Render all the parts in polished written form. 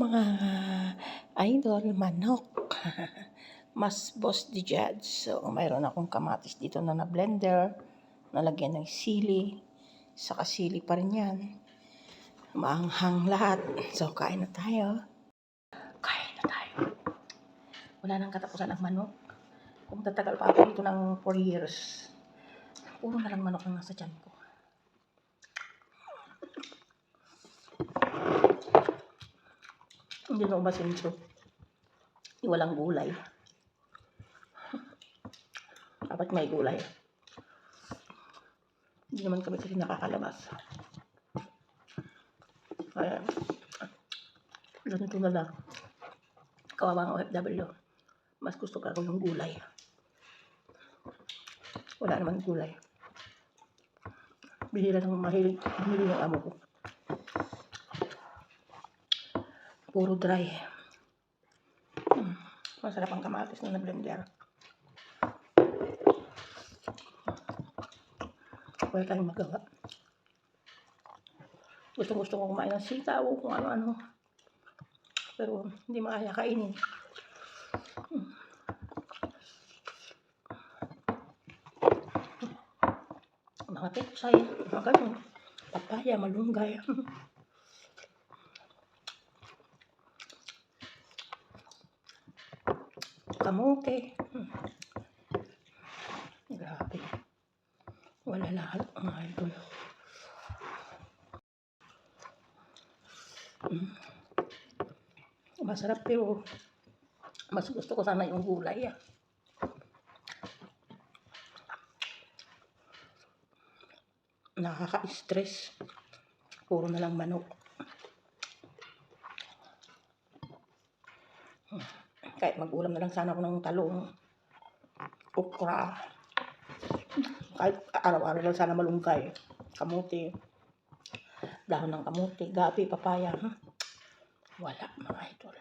mga idol, manok. Mas Boss di Judge. So, mayroon akong kamatis dito na blender, nalagyan ng sili, saka sili pa rin yan. Maanghang lahat. So, kain na tayo. Kain na tayo. Wala nang katapusan ang manok. Kung tatagal pa ako dito ng 4 years, puro na lang manok ang nasa tiyan ko. Hindi na umasin ito. Walang gulay. Dapat may gulay. Hindi naman kami kasi nakakalabas. Kaya, ganito na lang. Kawawa ang OFW. Mas gusto ka ng gulay. Wala naman gulay. Bihira ng mahilig. Bumili ng amo ko. Puro dry. Masarap ang kamatis na blender. Wala tayong magawa. Gusto ko kumain ng sitaw o kung ano-ano. Pero hindi makaya kainin. Mga petsay, mga ganun. Papaya, malunggay. Kamote. Grabe. Wala lahat mga idol. Masarap pero mas gusto ko sana yung gulay. Nakaka-stress. Puro na lang manok. Kahit mag-ulam na lang sana ako ng talong, okra. Kahit araw-araw lang sana malunggay, kamote, dahon ng kamote, gabi, papaya. Wala mga idol.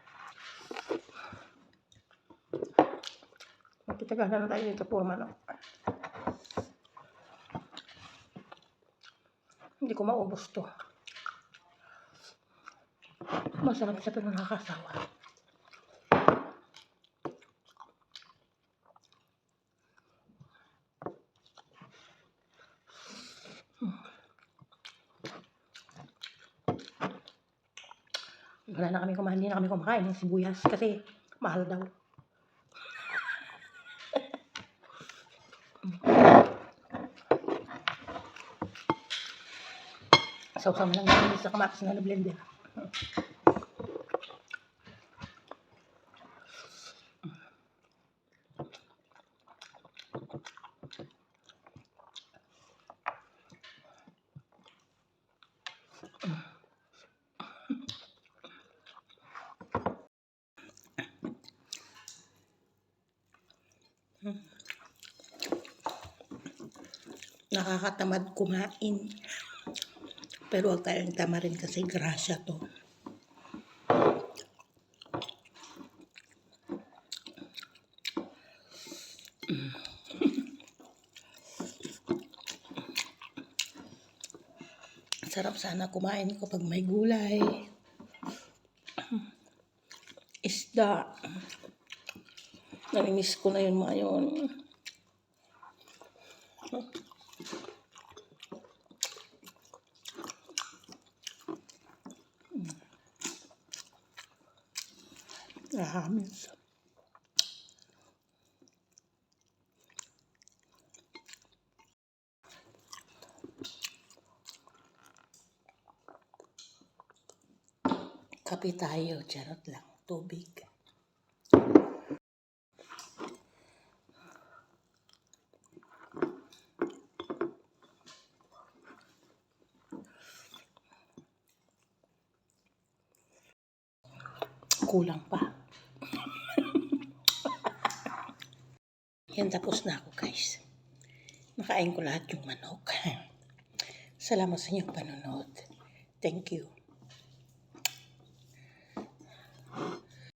Magtitagahan na tayo dito puro manok. Hindi ko maubos to. Masarap siya pero nakakasawa. Wala na kami kumain, hindi na kami kumakain ng sibuyas kasi mahal daw. Sausaw na lang namin sa kamatis na blender. Nakakatamad kumain. Pero huwag tayong tamarin kasi grasya to. Sarap sana kumain kapag may gulay. Isda. Namimiss ko na yun mga yun. Nakakamiss. Kape tayo, charot lang. Tubig. Kulang pa. Yan, tapos na ako guys. Nakain ko lahat yung manok. Salamat sa inyong panonood. Thank you.